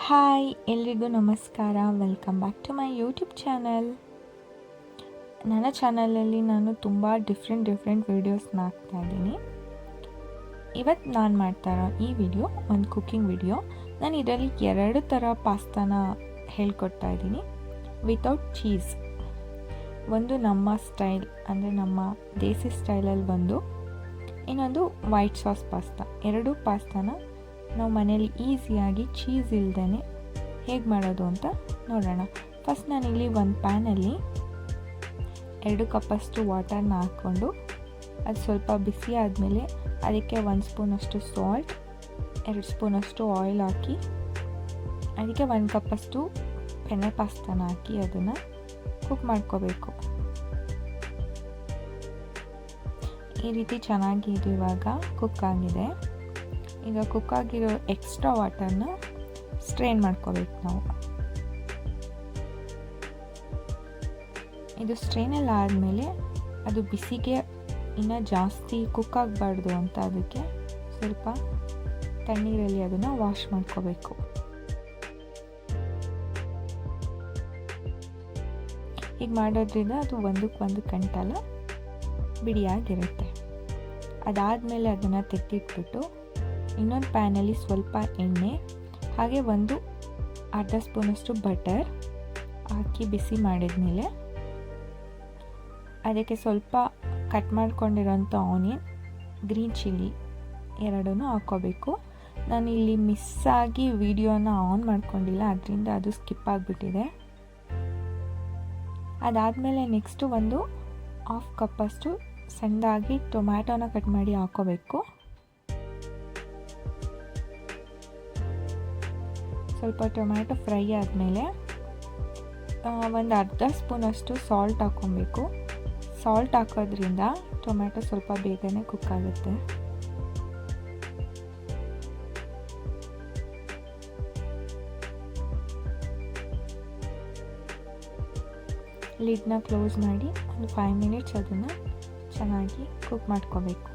Hi ಎಲ್ರಿಗೂ ನಮಸ್ಕಾರ. Welcome back to my YouTube channel. ನನ್ನ ಚಾನಲಲ್ಲಿ ನಾನು ತುಂಬ ಡಿಫ್ರೆಂಟ್ ವೀಡಿಯೋಸ್ನ ಹಾಕ್ತಾಯಿದ್ದೀನಿ. ಇವತ್ತು ನಾನು ಮಾಡ್ತಾ ಇರೋ ಈ ವಿಡಿಯೋ ಒಂದು ಕುಕ್ಕಿಂಗ್ ವಿಡಿಯೋ. ನಾನು ಇದರಲ್ಲಿ 2 ಥರ ಪಾಸ್ತಾನ ಹೇಳ್ಕೊಡ್ತಾ ಇದ್ದೀನಿ ವಿತೌಟ್ ಚೀಸ್. ಒಂದು ನಮ್ಮ ಸ್ಟೈಲ್ ಅಂದರೆ ನಮ್ಮ ದೇಸಿ ಸ್ಟೈಲಲ್ಲಿ ಬಂದು, ಇನ್ನೊಂದು ವೈಟ್ ಸಾಸ್ ಪಾಸ್ತಾ. 2 ಪಾಸ್ತಾನ ನಾವು ಮನೇಲಿ ಈಸಿಯಾಗಿ ಚೀಸ್ ಇಲ್ದೇ ಹೇಗೆ ಮಾಡೋದು ಅಂತ ನೋಡೋಣ. ಫಸ್ಟ್ ನಾನಿಲ್ಲಿ ಒಂದು ಪ್ಯಾನಲ್ಲಿ 2 ಕಪ್ಪಷ್ಟು ವಾಟರ್ನ ಹಾಕ್ಕೊಂಡು ಅದು ಸ್ವಲ್ಪ ಬಿಸಿ ಆದಮೇಲೆ ಅದಕ್ಕೆ 1 ಸ್ಪೂನಷ್ಟು ಸಾಲ್ಟ್, 2 ಸ್ಪೂನಷ್ಟು ಆಯಿಲ್ ಹಾಕಿ ಅದಕ್ಕೆ 1 ಕಪ್ಪಷ್ಟು ಪೆನೆ ಪಾಸ್ತಾನ ಹಾಕಿ ಅದನ್ನು ಕುಕ್ ಮಾಡ್ಕೋಬೇಕು. ಈ ರೀತಿ ಚೆನ್ನಾಗಿ ಇದು ಇವಾಗ ಕುಕ್ ಆಗಿದೆ. ಈಗ ಕುಕ್ ಆಗಿರೋ ಎಕ್ಸ್ಟ್ರಾ ವಾಟರ್ನ ಸ್ಟ್ರೈನ್ ಮಾಡ್ಕೋಬೇಕು ನಾವು. ಇದು ಸ್ಟ್ರೈನೆಲ್ಲ ಆದಮೇಲೆ ಅದು ಬಿಸಿಗೆ ಇನ್ನೂ ಜಾಸ್ತಿ ಕುಕ್ ಆಗಬಾರ್ದು ಅಂತ ಅದಕ್ಕೆ ಸ್ವಲ್ಪ ತಣ್ಣೀರಲ್ಲಿ ಅದನ್ನು ವಾಶ್ ಮಾಡ್ಕೋಬೇಕು. ಹೀಗೆ ಮಾಡೋದ್ರಿಂದ ಅದು ಒಂದಕ್ಕೊಂದು ಕಂಟಲ್ಲ ಬಿಡಿಯಾಗಿರುತ್ತೆ. ಅದಾದಮೇಲೆ ಅದನ್ನು ತೆಗೆದಿಟ್ಬಿಟ್ಟು ಇನ್ನೊಂದು ಪ್ಯಾನಲ್ಲಿ ಸ್ವಲ್ಪ ಎಣ್ಣೆ ಹಾಗೆ ಅರ್ಧ ಸ್ಪೂನಷ್ಟು ಬಟರ್ ಹಾಕಿ ಬಿಸಿ ಮಾಡಿದ್ಮೇಲೆ ಅದಕ್ಕೆ ಸ್ವಲ್ಪ ಕಟ್ ಮಾಡ್ಕೊಂಡಿರೋಂಥ ಆನಿಯನ್, ಗ್ರೀನ್ ಚಿಲ್ಲಿ 2 ಹಾಕ್ಕೋಬೇಕು. ನಾನು ಇಲ್ಲಿ ಮಿಸ್ಸಾಗಿ ವಿಡಿಯೋನ ಆನ್ ಮಾಡ್ಕೊಂಡಿಲ್ಲ, ಅದರಿಂದ ಅದು ಸ್ಕಿಪ್ ಆಗಿಬಿಟ್ಟಿದೆ. ಅದಾದಮೇಲೆ ನೆಕ್ಸ್ಟು 1/2 ಕಪ್ಪಷ್ಟು ಸಣ್ಣದಾಗಿ ಟೊಮ್ಯಾಟೋನ ಕಟ್ ಮಾಡಿ ಹಾಕ್ಕೋಬೇಕು. ಸ್ವಲ್ಪ ಟೊಮ್ಯಾಟೊ ಫ್ರೈ ಆದಮೇಲೆ ಅರ್ಧ ಸ್ಪೂನಷ್ಟು ಸಾಲ್ಟ್ ಹಾಕ್ಕೊಬೇಕು. ಸಾಲ್ಟ್ ಹಾಕೋದ್ರಿಂದ ಟೊಮ್ಯಾಟೊ ಸ್ವಲ್ಪ ಬೇಗನೆ ಕುಕ್ ಆಗುತ್ತೆ. ಲಿಡ್ನ ಕ್ಲೋಸ್ ಮಾಡಿ ಒಂದು 5 ಮಿನಿಟ್ಸ್ ಅದನ್ನು ಚೆನ್ನಾಗಿ ಕುಕ್ ಮಾಡ್ಕೋಬೇಕು.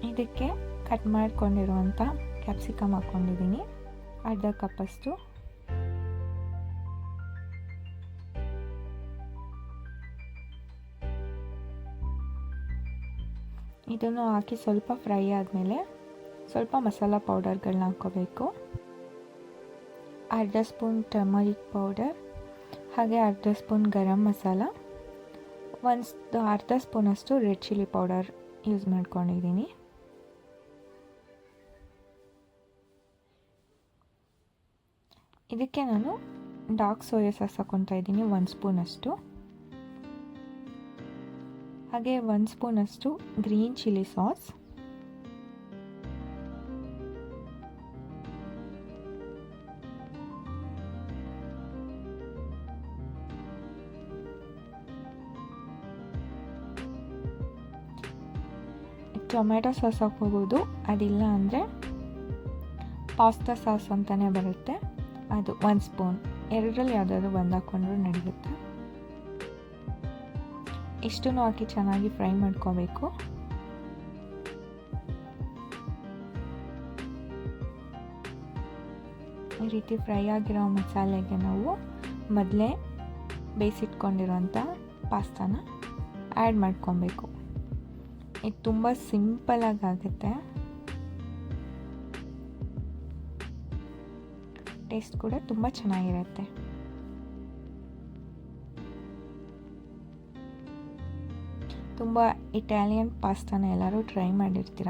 ಇದಕ್ಕೆ ಕಟ್ ಮಾಡ್ಕೊಂಡಿರುವಂಥ ಕ್ಯಾಪ್ಸಿಕಮ್ ಹಾಕ್ಕೊಂಡಿದ್ದೀನಿ, ಅರ್ಧ ಕಪ್ಪಷ್ಟು. ಇದನ್ನು ಹಾಕಿ ಸ್ವಲ್ಪ ಫ್ರೈ ಆದಮೇಲೆ ಸ್ವಲ್ಪ ಮಸಾಲ ಪೌಡರ್ಗಳನ್ನ ಹಾಕ್ಕೋಬೇಕು. ಅರ್ಧ ಸ್ಪೂನ್ ಟರ್ಮರಿಕ್ ಪೌಡರ್ ಹಾಗೆ ಅರ್ಧ ಸ್ಪೂನ್ ಗರಂ ಮಸಾಲ, ಅರ್ಧ ಸ್ಪೂನಷ್ಟು ರೆಡ್ ಚಿಲ್ಲಿ ಪೌಡರ್ ಯೂಸ್ ಮಾಡ್ಕೊಂಡಿದ್ದೀನಿ. ಇದಕ್ಕೆ ನಾನು ಡಾರ್ಕ್ ಸೋಯಾ ಸಾಸ್ ಹಾಕ್ಕೊತಾ ಇದ್ದೀನಿ 1 ಸ್ಪೂನಷ್ಟು, ಹಾಗೆ 1 ಸ್ಪೂನಷ್ಟು green chilli sauce, tomato sauce ಹಾಕ್ಕೋಬೋದು, ಅದಿಲ್ಲ ಅಂದರೆ ಪಾಸ್ತಾ ಸಾಸ್ ಅಂತಲೇ ಬರುತ್ತೆ, ಅದು 1 ಸ್ಪೂನ್. 2ರಲ್ಲಿ ಯಾವುದಾದ್ರು ಒಂದು ಹಾಕ್ಕೊಂಡ್ರೂ ನಡೆಯುತ್ತೆ. ಇಷ್ಟನ್ನು ಹಾಕಿ ಚೆನ್ನಾಗಿ ಫ್ರೈ ಮಾಡ್ಕೋಬೇಕು. ಈ ರೀತಿ ಫ್ರೈ ಆಗಿರೋ ಮಸಾಲೆಗೆ ನಾವು ಮೊದಲೇ ಬೇಯಿಸಿಟ್ಕೊಂಡಿರೋಂಥ ಪಾಸ್ತಾನ ಆ್ಯಡ್ ಮಾಡ್ಕೊಬೇಕು. ಇದು ತುಂಬ ಸಿಂಪಲಾಗಿ ಆಗುತ್ತೆ, ಟೇಸ್ಟ್ ಕೂಡ ತುಂಬ ಚೆನ್ನಾಗಿರುತ್ತೆ. ತುಂಬ ಇಟಾಲಿಯನ್ ಪಾಸ್ತಾನ ಎಲ್ಲರೂ ಟ್ರೈ ಮಾಡಿರ್ತೀರ.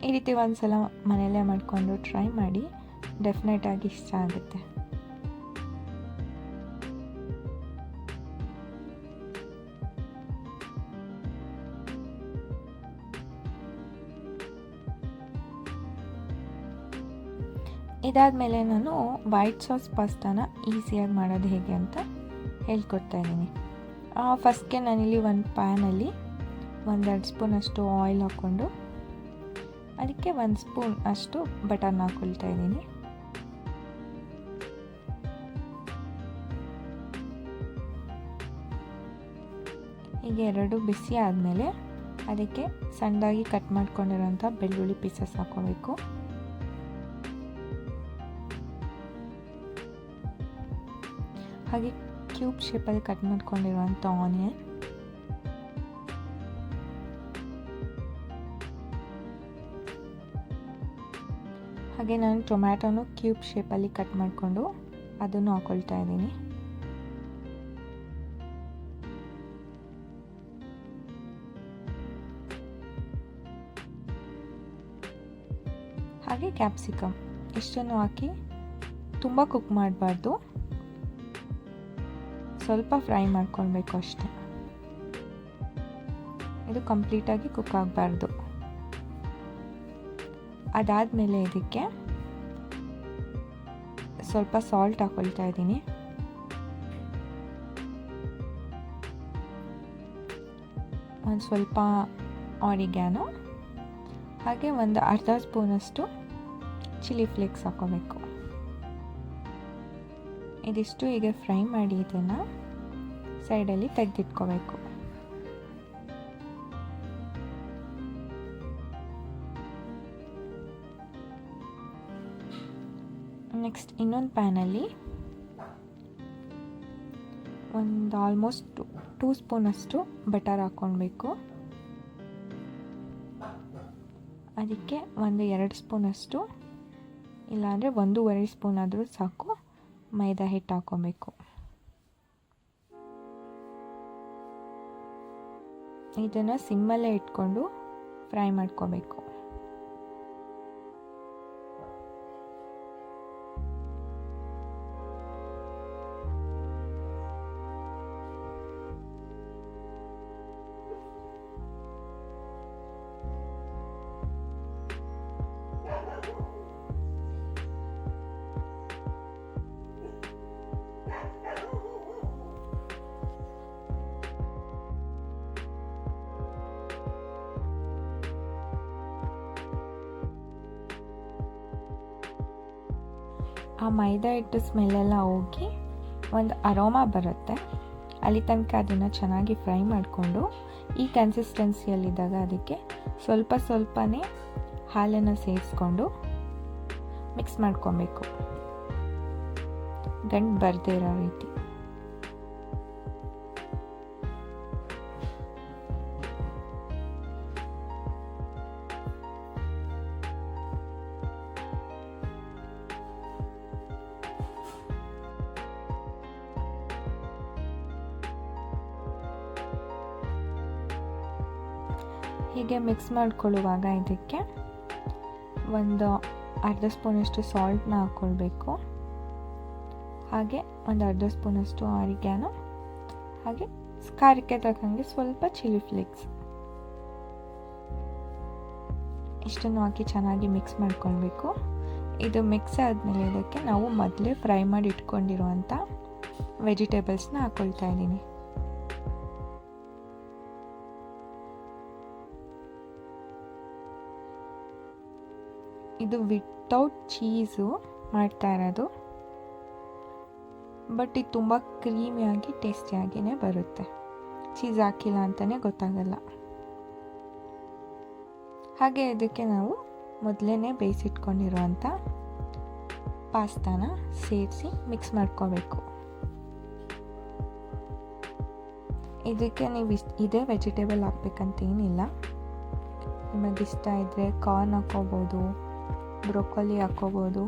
ಈ ರೀತಿ ಒಂದ್ಸಲ ಮನೆಯಲ್ಲೇ ಮಾಡಿಕೊಂಡು ಟ್ರೈ ಮಾಡಿ, ಡೆಫಿನೆಟಾಗಿ ಇಷ್ಟ ಆಗುತ್ತೆ. ಇದಾದಮೇಲೆ ನಾನು ವೈಟ್ ಸಾಸ್ ಪಾಸ್ತಾನ ಈಸಿಯಾಗಿ ಮಾಡೋದು ಹೇಗೆ ಅಂತ ಹೇಳ್ಕೊಡ್ತಾ ಇದ್ದೀನಿ. ಫಸ್ಟ್ಗೆ ನಾನಿಲ್ಲಿ ಒಂದು ಪ್ಯಾನಲ್ಲಿ 1-2 ಸ್ಪೂನ್ ಅಷ್ಟು ಆಯಿಲ್ ಹಾಕ್ಕೊಂಡು ಅದಕ್ಕೆ 1 ಸ್ಪೂನ್ ಅಷ್ಟು ಬಟರ್ನ ಹಾಕ್ಕೊಳ್ತಾ ಇದ್ದೀನಿ. ಹೀಗೆ ಎರಡು ಬಿಸಿ ಆದಮೇಲೆ ಅದಕ್ಕೆ ಸಣ್ಣದಾಗಿ ಕಟ್ ಮಾಡ್ಕೊಂಡಿರೋಂಥ ಬೆಳ್ಳುಳ್ಳಿ ಪೀಸಸ್ ಹಾಕೋಬೇಕು. ಹಾಗೆ ಕ್ಯೂಬ್ ಶೇಪಲ್ಲಿ ಕಟ್ ಮಾಡ್ಕೊಂಡಿರುವಂಥ ಆನಿಯನ್, ಹಾಗೆ ನಾನು ಟೊಮ್ಯಾಟೊನು ಕ್ಯೂಬ್ ಶೇಪಲ್ಲಿ ಕಟ್ ಮಾಡಿಕೊಂಡು ಅದನ್ನು ಹಾಕ್ಕೊಳ್ತಾ ಇದ್ದೀನಿ. ಹಾಗೆ ಕ್ಯಾಪ್ಸಿಕಮ್ ಇಷ್ಟನ್ನು ಹಾಕಿ ತುಂಬ ಕುಕ್ ಮಾಡಬಾರ್ದು, ಸ್ವಲ್ಪ ಫ್ರೈ ಮಾಡ್ಕೊಳ್ಬೇಕು ಅಷ್ಟೆ. ಇದು ಕಂಪ್ಲೀಟಾಗಿ ಕುಕ್ ಆಗಬಾರ್ದು. ಅದಾದಮೇಲೆ ಇದಕ್ಕೆ ಸ್ವಲ್ಪ ಸಾಲ್ಟ್ ಹಾಕ್ಕೊಳ್ತಾ ಇದ್ದೀನಿ. ಒಂದು ಸ್ವಲ್ಪ ಆರಿಗ್ಯಾನೋ, ಹಾಗೆ ಒಂದು ಅರ್ಧ ಸ್ಪೂನಷ್ಟು ಚಿಲ್ಲಿ ಫ್ಲೇಕ್ಸ್ ಹಾಕೋಬೇಕು. ಇದಿಷ್ಟು ಹೀಗೆ ಫ್ರೈ ಮಾಡಿ ಇದನ್ನು ಸೈಡಲ್ಲಿ ತೆಗೆದಿಟ್ಕೋಬೇಕು. ನೆಕ್ಸ್ಟ್ ಇನ್ನೊಂದು ಪ್ಯಾನಲ್ಲಿ ಒಂದು ಆಲ್ಮೋಸ್ಟ್ 2 ಸ್ಪೂನಷ್ಟು ಬಟರ್ ಹಾಕ್ಕೊಳ್ಬೇಕು. ಅದಕ್ಕೆ 1-2 ಸ್ಪೂನಷ್ಟು, ಇಲ್ಲಾಂದರೆ 1.5 ಸ್ಪೂನ್ ಆದರೂ ಸಾಕು, ಮೈದಾ ಹಿಟ್ಟು ಹಾಕ್ಕೊಬೇಕು. ಇದನ್ನು ಸಿಮ್ಮಲ್ಲೇ ಇಟ್ಕೊಂಡು ಫ್ರೈ ಮಾಡ್ಕೋಬೇಕು. ಆ ಮೈದಾ ಹಿಟ್ಟು ಸ್ಮೆಲ್ಲೆಲ್ಲ ಹೋಗಿ ಒಂದು ಅರೋಮಾ ಬರುತ್ತೆ. ಅಲ್ಲಿ ತನಕ ಅದನ್ನು ಚೆನ್ನಾಗಿ ಫ್ರೈ ಮಾಡಿಕೊಂಡು ಈ ಕನ್ಸಿಸ್ಟೆನ್ಸಿಯಲ್ಲಿದ್ದಾಗ ಅದಕ್ಕೆ ಸ್ವಲ್ಪನೇ ಹಾಲನ್ನು ಸೇರಿಸ್ಕೊಂಡು ಮಿಕ್ಸ್ ಮಾಡ್ಕೊಬೇಕು, ಗಂಟು ಬರದೇ ಇರೋ ರೀತಿ. ಹೀಗೆ ಮಿಕ್ಸ್ ಮಾಡ್ಕೊಳ್ಳುವಾಗ ಇದಕ್ಕೆ ಒಂದು ಅರ್ಧ ಸ್ಪೂನಷ್ಟು ಸಾಲ್ಟ್ನ ಹಾಕ್ಕೊಳ್ಬೇಕು. ಹಾಗೆ ಒಂದು ಅರ್ಧ ಸ್ಪೂನಷ್ಟು ಆರಿಗ್ಯಾನೋ, ಹಾಗೆ ಖಾರಕ್ಕೆ ತಕ್ಕಂಗೆ ಸ್ವಲ್ಪ ಚಿಲ್ಲಿ ಫ್ಲೇಕ್ಸ್, ಇಷ್ಟನ್ನು ಹಾಕಿ ಚೆನ್ನಾಗಿ ಮಿಕ್ಸ್ ಮಾಡ್ಕೊಳ್ಬೇಕು. ಇದು ಮಿಕ್ಸ್ ಆದಮೇಲೆ ಇದಕ್ಕೆ ನಾವು ಮೊದಲೇ ಫ್ರೈ ಮಾಡಿ ಇಟ್ಕೊಂಡಿರುವಂಥ ವೆಜಿಟೇಬಲ್ಸ್ನ ಹಾಕ್ಕೊಳ್ತಾ ಇದ್ದೀನಿ. ಇದು ವಿತೌಟ್ ಚೀಸು ಮಾಡ್ತಾ ಇರೋದು, ಬಟ್ ಇದು ತುಂಬ ಕ್ರೀಮಿಯಾಗಿ ಟೇಸ್ಟಿಯಾಗಿಯೇ ಬರುತ್ತೆ. ಚೀಸ್ ಹಾಕಿಲ್ಲ ಅಂತಲೇ ಗೊತ್ತಾಗಲ್ಲ. ಹಾಗೆ ಇದಕ್ಕೆ ನಾವು ಮೊದಲೇ ಬೇಯಿಸಿಟ್ಕೊಂಡಿರುವಂಥ ಪಾಸ್ತಾನ ಸೇರಿಸಿ ಮಿಕ್ಸ್ ಮಾಡ್ಕೋಬೇಕು. ಇದಕ್ಕೆ ನೀವು ಇದೇ ವೆಜಿಟೇಬಲ್ ಹಾಕ್ಬೇಕಂತ ಏನಿಲ್ಲ, ನಿಮಗಿಷ್ಟ ಇದ್ದರೆ ಕಾರ್ನ್ ಹಾಕ್ಕೋಬೋದು, ಬ್ರೊಕೊಲಿ ಹಾಕ್ಕೋಬೋದು.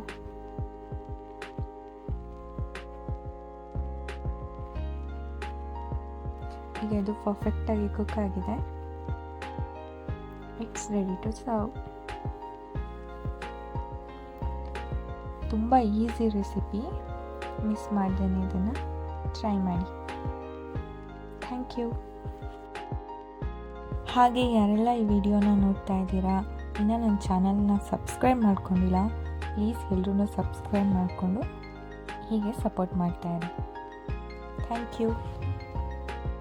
ಈಗ ಇದು ಪರ್ಫೆಕ್ಟಾಗಿ ಕುಕ್ ಆಗಿದೆ. It's ready to serve. ತುಂಬ ಈಸಿ ರೆಸಿಪಿ, ಮಿಸ್ ಮಾಡ್ದೇನೆ ಇದನ್ನು ಟ್ರೈ ಮಾಡಿ. Thank you. ಹಾಗೆ ಯಾರೆಲ್ಲ ಈ ವಿಡಿಯೋನ ನೋಡ್ತಾ ಇದ್ದೀರಾ, ಇನ್ನು ನನ್ನ ಚಾನಲ್ನ ಸಬ್ಸ್ಕ್ರೈಬ್ ಮಾಡ್ಕೊಂಡಿಲ್ಲ, ಪ್ಲೀಸ್ ಎಲ್ಲರೂ ಸಬ್ಸ್ಕ್ರೈಬ್ ಮಾಡಿಕೊಂಡು ಹೀಗೆ ಸಪೋರ್ಟ್ ಮಾಡ್ತಾಯಿರಿ. Thank you.